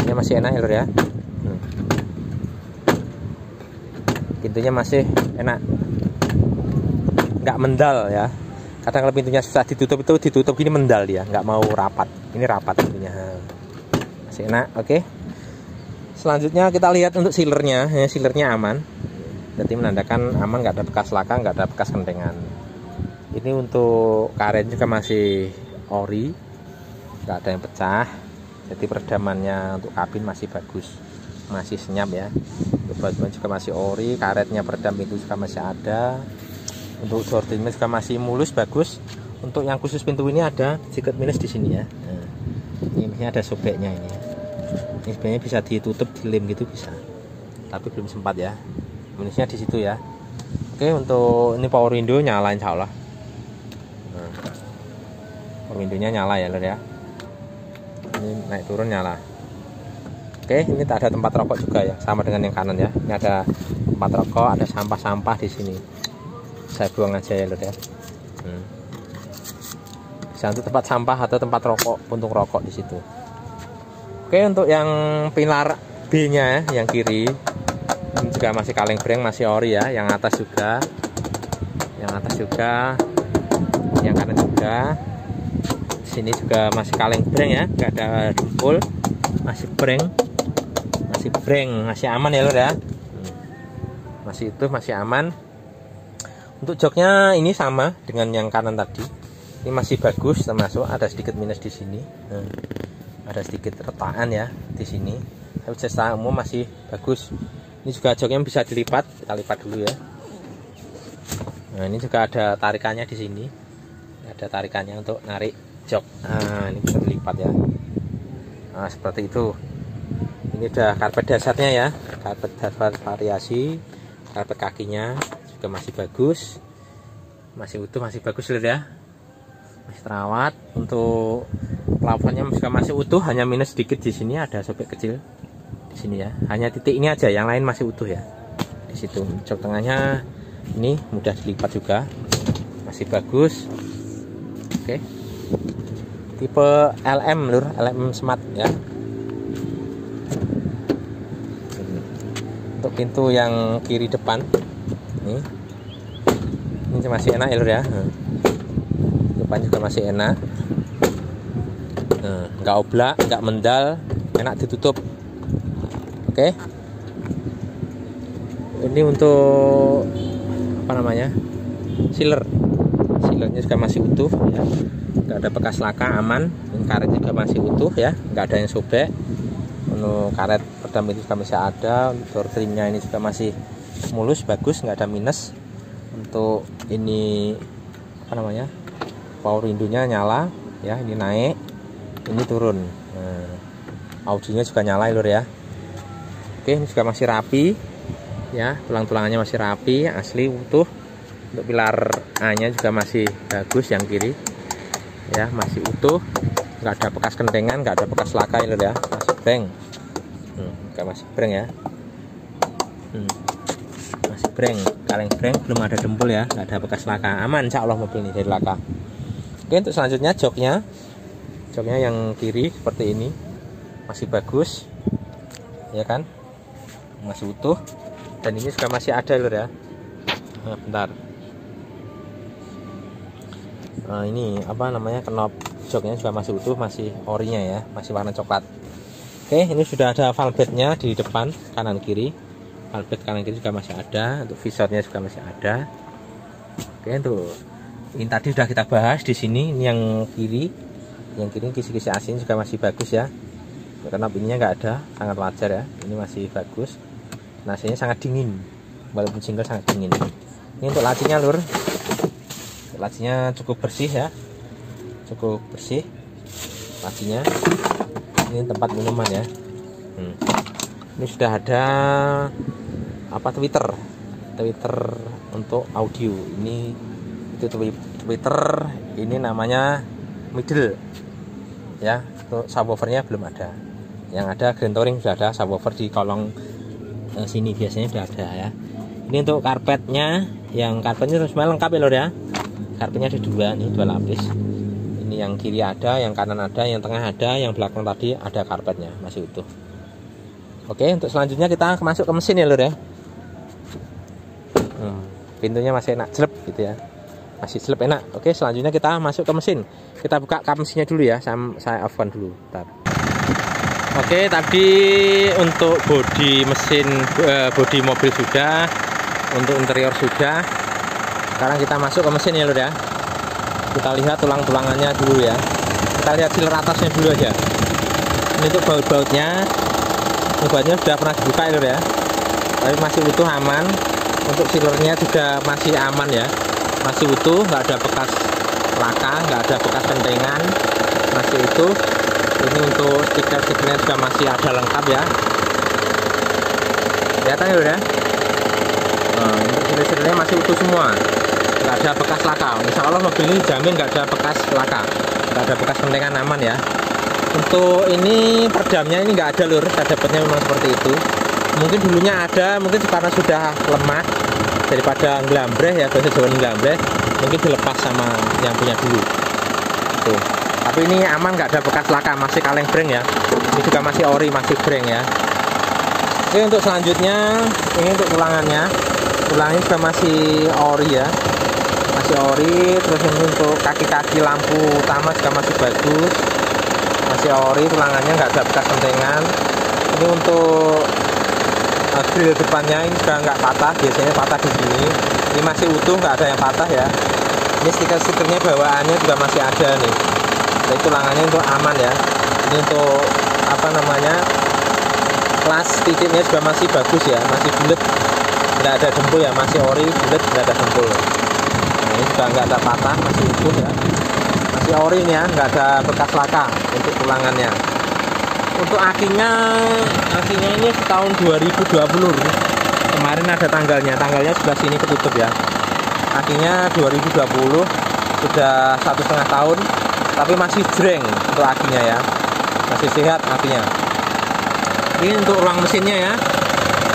Ini masih enak ya lur ya. Pintunya masih enak, nggak mendal ya. Kadang kalau pintunya susah ditutup, itu ditutup gini mendal dia, nggak mau rapat. Ini rapat pintunya, masih enak. Oke, selanjutnya kita lihat untuk sealernya ya. Sealernya aman, jadi menandakan aman, nggak ada bekas laka, nggak ada bekas kentengan. Ini untuk karet juga masih ori, nggak ada yang pecah. Jadi peredamannya untuk kabin masih bagus, masih senyap ya. Bahan juga masih ori, karetnya peredam itu juga masih ada. Untuk door trimnya juga masih mulus, bagus. Untuk yang khusus pintu ini ada sedikit minus di sini ya. Nah, ini ada sobeknya ini ya. Ini sebenarnya bisa ditutup, dilem gitu bisa, tapi belum sempat ya. Minusnya di situ ya. Oke, untuk ini power window nyala insya Allah. Nah, power windownya nyala ya lor ya. Ini naik turun nyala. Oke, ini tak ada tempat rokok juga ya, sama dengan yang kanan ya. Ini ada tempat rokok, ada sampah-sampah di sini. Saya buang aja ya lor ya. Bisa untuk tempat sampah atau tempat rokok, puntung rokok di situ. Oke, untuk yang pilar B-nya yang kiri, ini juga masih kaleng breng, masih ori ya. Yang atas juga, yang kanan juga. Di sini juga masih kaleng breng ya, nggak ada dempul, masih breng. Masih aman ya lor ya. Masih utuh, masih aman. Untuk joknya ini sama dengan yang kanan tadi. Ini masih bagus, termasuk ada sedikit minus di sini. Ada sedikit retakan ya di sini. Tapi secara umum masih bagus. Ini juga joknya bisa dilipat, kita lipat dulu ya. Nah, ini juga ada tarikannya di sini. Ada tarikannya untuk narik jok. Nah, ini bisa dilipat ya. Nah, seperti itu. Ini udah karpet dasarnya ya, karpet dasar variasi. Karpet kakinya juga masih bagus, masih utuh, masih bagus lihat ya, masih terawat. Untuk plafonnya juga masih utuh, hanya minus sedikit di sini, ada sobek kecil di sini ya. Hanya titik ini aja, yang lain masih utuh ya. Di situ jok tengahnya ini mudah dilipat juga, masih bagus. Oke, tipe LM lur, LM Smart ya. Untuk pintu yang kiri depan ini masih enak ya lur ya. Depan juga masih enak, nggak oblak, nggak mendal, enak ditutup. Oke, ini untuk apa namanya, sealernya juga masih utuh ya, nggak ada bekas laka, aman. Ini karet juga masih utuh ya, nggak ada yang sobek. Untuk karet peredam itu juga masih ada. Door trimnya ini juga masih mulus, bagus, nggak ada minus. Untuk ini apa namanya, power window-nya nyala ya, ini naik, ini turun Nah, audionya juga nyala lur ya. Oke, ini juga masih rapi ya, tulang-tulangannya masih rapi, asli utuh. Untuk pilar A nya juga masih bagus yang kiri ya, masih utuh, nggak ada bekas kentengan, nggak ada bekas laka lur ya, masih breng. Masih breng ya, masih breng, kaleng breng, belum ada dempul ya, nggak ada bekas laka, aman insya Allah mobil ini dari laka. Oke, untuk selanjutnya joknya yang kiri seperti ini masih bagus ya kan, masih utuh, dan ini juga masih ada lur ya. Nah, bentar, ini apa namanya, knop joknya juga masih utuh, masih orinya ya, masih warna coklat. Oke, ini sudah ada valve-nya di depan kanan kiri, valve kanan kiri juga masih ada, untuk visornya juga masih ada. Oke, tuh ini tadi sudah kita bahas di sini. Ini yang kiri kisi-kisi AC juga masih bagus ya, knop ininya nggak ada, sangat wajar ya, ini masih bagus. AC-nya sangat dingin, walaupun single sangat dingin. Ini untuk lacinya lur, lacinya cukup bersih ya, cukup bersih lacinya. Ini tempat minuman ya. Ini sudah ada apa, Twitter untuk audio. Ini itu Twitter, ini namanya middle ya. Untuk subwoofernya belum ada, yang ada grand touring sudah ada, subwoofer di kolong sini biasanya sudah ada ya. Ini untuk karpetnya, yang karpetnya semua lengkap ya lor ya. Karpetnya ada dua nih, 2 lapis. Ini yang kiri ada, yang kanan ada, yang tengah ada, yang belakang tadi ada karpetnya, masih utuh. Oke, untuk selanjutnya kita masuk ke mesin ya lur ya. Pintunya masih enak jelek gitu ya, masih jelek enak. Oke, selanjutnya kita masuk ke mesin. Kita buka kap mesinnya dulu ya, saya off-kan dulu. Bentar. Oke, tadi untuk bodi mesin, bodi mobil sudah, untuk interior sudah. Sekarang kita masuk ke mesin ya lur ya. Kita lihat tulang-tulangannya dulu ya. Kita lihat sealer atasnya dulu aja. Ini untuk baut-bautnya. Bautnya sudah pernah dibuka ya lur ya, tapi masih utuh, aman. Untuk sealernya juga masih aman ya, masih utuh, nggak ada bekas laka, nggak ada bekas kentengan, masih utuh. Ini untuk stiker-stikernya juga masih ada lengkap ya. Kelihatan ya lur ya. Untuk sealer-sealernya masih utuh semua, nggak ada bekas laka. Insya Allah mobil ini jamin nggak ada bekas laka, nggak ada bekas kentengan, aman ya. Untuk ini perdamnya ini nggak ada lur, dapatnya memang seperti itu. Mungkin dulunya ada, mungkin karena sudah lemah, daripada nglambreh ya, bahasa Jawa nglambreh, mungkin dilepas sama yang punya dulu. Tuh. Tapi ini aman, nggak ada bekas laka, masih kaleng breng ya. Ini juga masih ori, masih breng ya. Oke, untuk selanjutnya ini untuk tulangannya. Tulangnya juga masih ori ya, masih ori. Terus ini untuk kaki-kaki lampu utama juga masih bagus, masih ori, tulangannya nggak ada bekas kentengan. Ini untuk grill depannya ini juga nggak patah, biasanya patah di sini. Ini masih utuh, nggak ada yang patah ya. Ini stiker-stikernya bawaannya juga masih ada nih. Jadi tulangannya untuk aman ya. Ini untuk apa namanya, kelas titiknya juga masih bagus ya, masih bulat, nggak ada dempul ya, masih ori, bulat, nggak ada dempul. Nah, ini juga nggak ada patah, masih utuh ya, masih ori nih ya, nggak ada bekas laka untuk tulangannya. Untuk akinya ini tahun 2020. Kemarin ada tanggalnya sebelah sini ketutup ya. Akinya 2020, sudah 1,5 tahun, tapi masih jreng untuk akinya ya, masih sehat akinya. Ini untuk ruang mesinnya ya.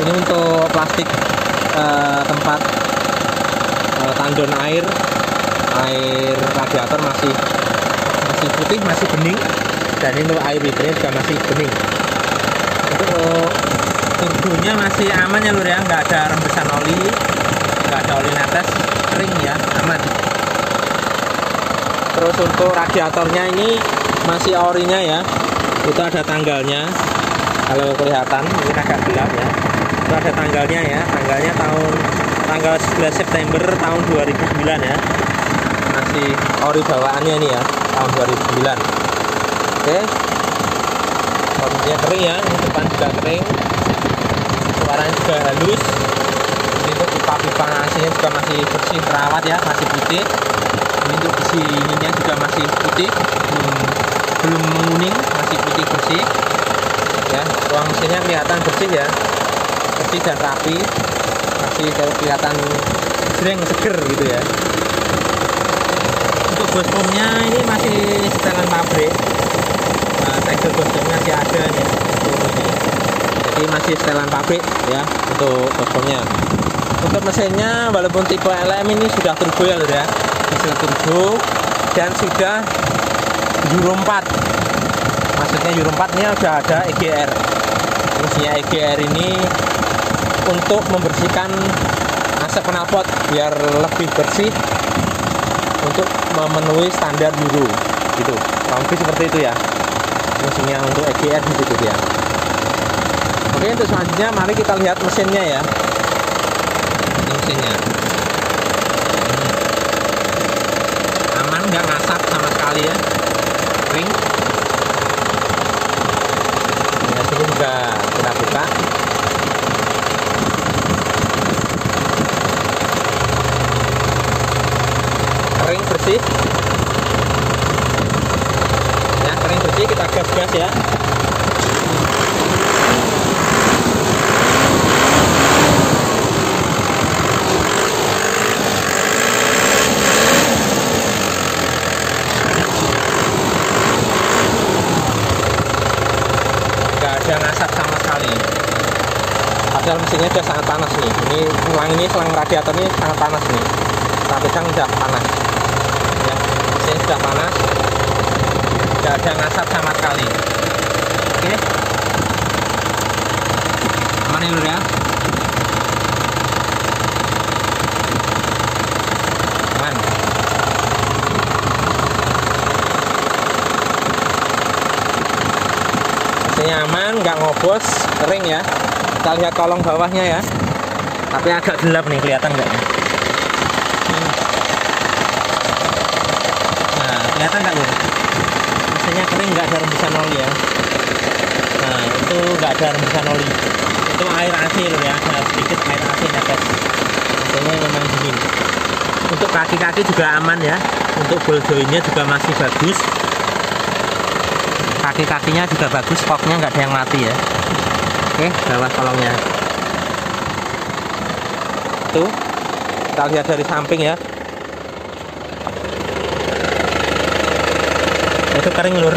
Ini untuk plastik tempat tandon air radiator masih putih, masih bening. Dan ini untuk air wipernya juga masih bening. Untuk turbonya masih aman ya lur ya, nggak ada rembesan oli, nggak ada oli netes, kering ya, aman. Terus untuk radiatornya ini masih orinya ya, itu ada tanggalnya. Kalau kelihatan ini agak gelap ya, itu ada tanggalnya ya, tanggal 11 September tahun 2009 ya, masih ori bawaannya ini ya, tahun 2009. Oke, kondisinya kering ya, ini depan juga kering, suaranya juga halus. Ini untuk pipa-pipa AC-nya juga masih bersih, terawat ya, masih putih. Ini untuk besi ininya juga masih putih, belum menguning, masih putih bersih ya. Ruang mesinnya kelihatan bersih ya, bersih dan rapi, masih kelihatan jreng seger gitu ya. Untuk bospomnya ini masih setelan pabrik, tegel bospomnya masih ada nih ini. Jadi masih setelan pabrik ya untuk bospomnya. Untuk mesinnya walaupun tipe LM ini sudah turbo ya lur ya, diesel turbo dan sudah Euro 4. Maksudnya Euro 4 nya sudah ada EGR. Fungsinya EGR ini untuk membersihkan asap knalpot biar lebih bersih untuk memenuhi standar Euro gitu. Kurang lebih seperti itu ya. Fungsinya untuk EGR gitu ya. Oke, untuk selanjutnya mari kita lihat mesinnya ya. Mesinnya aman, nggak ngasap sama sekali ya, kering. Ya, sini juga kita buka. Kering bersih ya, kering bersih. Kita gas-gas ya. Ada ngasap sama sekali, padahal mesinnya sudah sangat panas nih. Ini selang radiator ini sangat panas nih, tapi kan sudah panas ya, mesin sudah panas, tidak ada ngasap sama sekali. Oke, aman ya lur ya. Aman. Nyaman, nggak ngobos, kering ya. Kita lihat kolong bawahnya ya, tapi agak gelap nih, kelihatan nggak nih? Nah, kelihatan nggak lur? Mesinnya kering, nggak ada rembusan oli ya. Nah, itu nggak ada rembusan oli, itu air AC lur ya, ada sedikit air AC nyetet. Mesinnya memang dingin. Untuk kaki-kaki juga aman ya, untuk ball joinnya juga masih bagus. Kaki-kakinya juga bagus, spoknya nggak ada yang mati ya. Oke, bawah kolongnya tuh, kita lihat dari samping ya. Itu kering lur,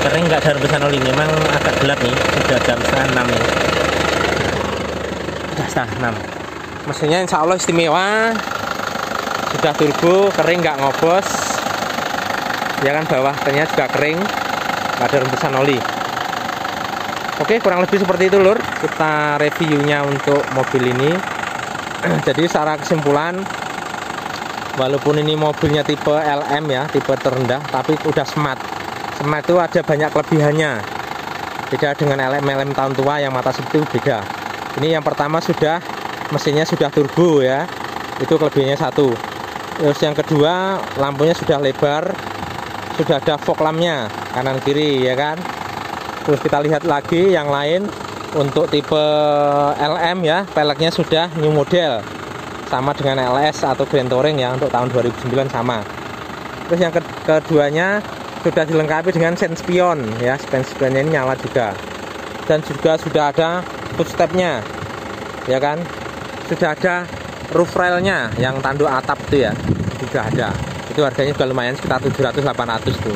kering, nggak ada rembusan oli. Memang agak gelap nih, sudah jam setengah 6 nih, sudah setengah 6. Mesinnya insya Allah istimewa, sudah turbo, kering, nggak ngobos ya kan. Bawahnya juga kering, nggak ada rembusan oli. Oke, kurang lebih seperti itu lur kita reviewnya untuk mobil ini. Jadi secara kesimpulan, walaupun ini mobilnya tipe LM ya, tipe terendah, tapi udah smart. Smart itu ada banyak kelebihannya, beda dengan LM tahun tua yang mata seperti itu beda. Ini yang pertama, sudah mesinnya sudah turbo ya, itu kelebihannya satu. Terus yang kedua, lampunya sudah lebar, sudah ada fog lampnya kanan kiri ya kan. Terus kita lihat lagi yang lain, untuk tipe LM ya, peleknya sudah new model, sama dengan LS atau Grand Touring ya, untuk tahun 2009 sama. Terus yang keduanya sudah dilengkapi dengan sen spion ya, sen spionnya ini nyala juga, dan juga sudah ada footstepnya ya kan. Sudah ada roof railnya yang tanduk atap itu ya, juga ada. Itu harganya juga lumayan, sekitar 700-800 tuh.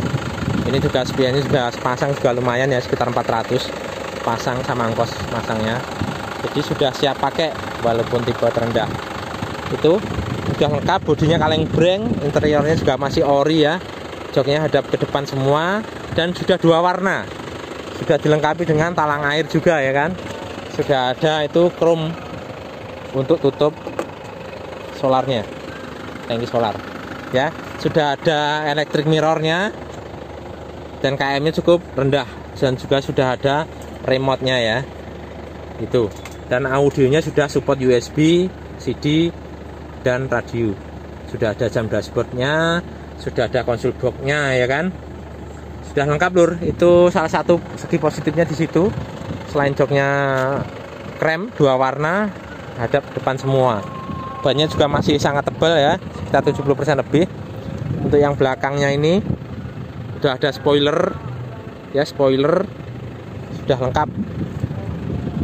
Ini juga spionnya juga sepasang juga lumayan ya, sekitar 400 pasang sama ongkos masangnya. Jadi sudah siap pakai walaupun tipe terendah. Itu sudah lengkap, bodinya kaleng breng, interiornya juga masih ori ya, joknya hadap ke depan semua, dan sudah 2 warna. Sudah dilengkapi dengan talang air juga ya kan. Sudah ada itu chrome untuk tutup solarnya, tangki solar ya. Sudah ada electric mirrornya, dan KM-nya cukup rendah, dan juga sudah ada remote-nya ya itu. Dan audionya sudah support USB, CD, dan radio. Sudah ada jam dashboardnya, sudah ada konsol box-nya ya kan. Sudah lengkap lur. Itu salah satu segi positifnya di situ. Selain joknya krem 2 warna, hadap depan semua. Bannya juga masih sangat tebal ya, sekitar 70% lebih. Untuk yang belakangnya ini sudah ada spoiler ya. Spoiler sudah lengkap,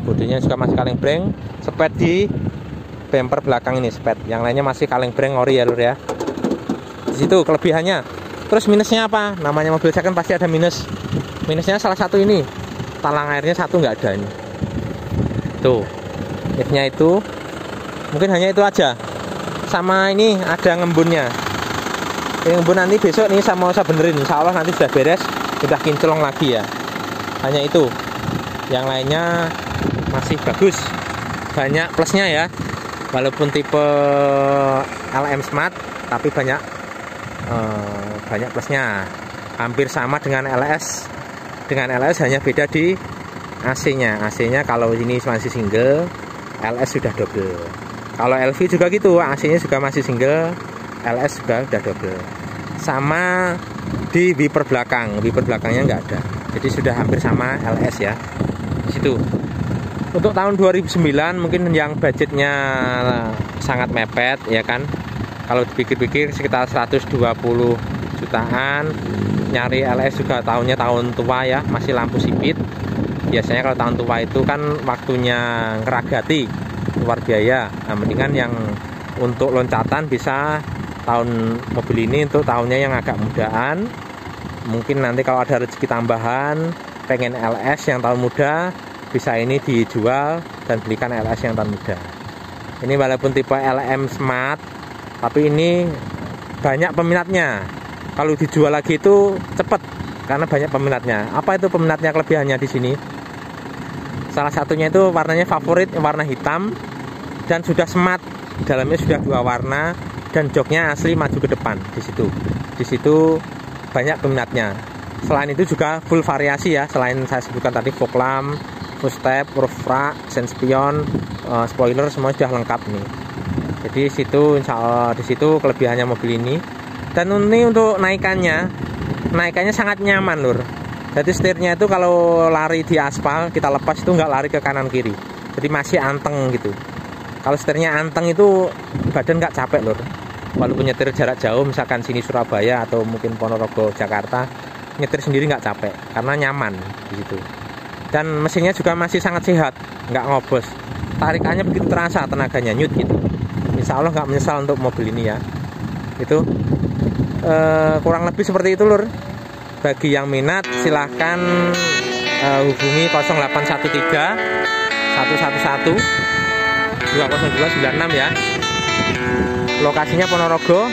bodinya juga masih kaleng breng. Spet di bumper belakang ini spet, yang lainnya masih kaleng breng ori ya lur ya. Di situ kelebihannya. Terus minusnya apa? Namanya mobil second pasti ada minus. Minusnya salah satu ini, talang airnya satu nggak ada ini. Tuh, minusnya itu mungkin hanya itu aja. Sama ini ada ngembunnya. Ini ngembun nanti besok nih saya benerin. Insya Allah nanti sudah beres, sudah kinclong lagi ya. Hanya itu. Yang lainnya masih bagus. Banyak plusnya ya. Walaupun tipe LM Smart, tapi banyak plusnya. Hampir sama dengan LS. Dengan LS hanya beda di AC-nya. AC-nya kalau ini masih single, LS sudah double. Kalau LV juga gitu, AC-nya juga masih single, LS juga udah double. Sama di wiper belakang, wiper belakangnya nggak ada. Jadi sudah hampir sama LS ya. Di situ. Untuk tahun 2009 mungkin yang budgetnya sangat mepet ya kan. Kalau dipikir-pikir sekitar 120 jutaan. Nyari LS juga tahunnya tahun tua ya, masih lampu sipit. Biasanya kalau tahun tua itu kan waktunya ngeragati, keluar biaya. Nah, mendingan yang untuk loncatan bisa tahun mobil ini untuk tahunnya yang agak mudaan. Mungkin nanti kalau ada rezeki tambahan, pengen LS yang tahun muda, bisa ini dijual dan belikan LS yang tahun muda. Ini walaupun tipe LM Smart, tapi ini banyak peminatnya. Kalau dijual lagi itu cepet karena banyak peminatnya. Apa itu peminatnya, kelebihannya di sini? Salah satunya itu warnanya favorit, warna hitam dan sudah smart. Dalamnya sudah 2 warna dan joknya asli maju ke depan di situ. Di situ banyak peminatnya. Selain itu juga full variasi ya. Selain saya sebutkan tadi fog lamp, full step, roof rack, sense spion, spoiler semua sudah lengkap nih. Jadi situ insya Allah di situ kelebihannya mobil ini. Dan ini untuk naikannya sangat nyaman lur. Jadi setirnya itu kalau lari di aspal kita lepas itu nggak lari ke kanan kiri. Jadi masih anteng gitu. Kalau setirnya anteng itu badan nggak capek lur. Walaupun nyetir jarak jauh misalkan sini Surabaya atau mungkin Ponorogo Jakarta, nyetir sendiri nggak capek karena nyaman di situ. Dan mesinnya juga masih sangat sehat, nggak ngobos. Tarikannya begitu terasa tenaganya nyut gitu. Insya Allah nggak menyesal untuk mobil ini ya. Itu kurang lebih seperti itu lur. Bagi yang minat silahkan hubungi 0813 111 20296 ya. Lokasinya Ponorogo.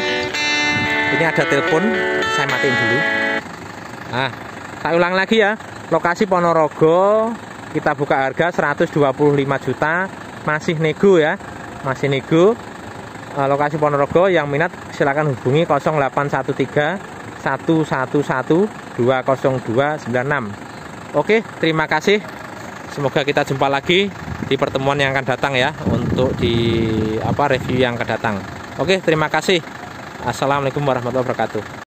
Ini ada telepon, saya matiin dulu. Nah, saya ulang lagi ya. Lokasi Ponorogo, kita buka harga 125 juta, masih nego ya. Masih nego. Lokasi Ponorogo, yang minat silakan hubungi 0813 111 20296. Oke, terima kasih. Semoga kita jumpa lagi di pertemuan yang akan datang ya, untuk di review yang akan datang. Oke, terima kasih. Assalamualaikum warahmatullahi wabarakatuh.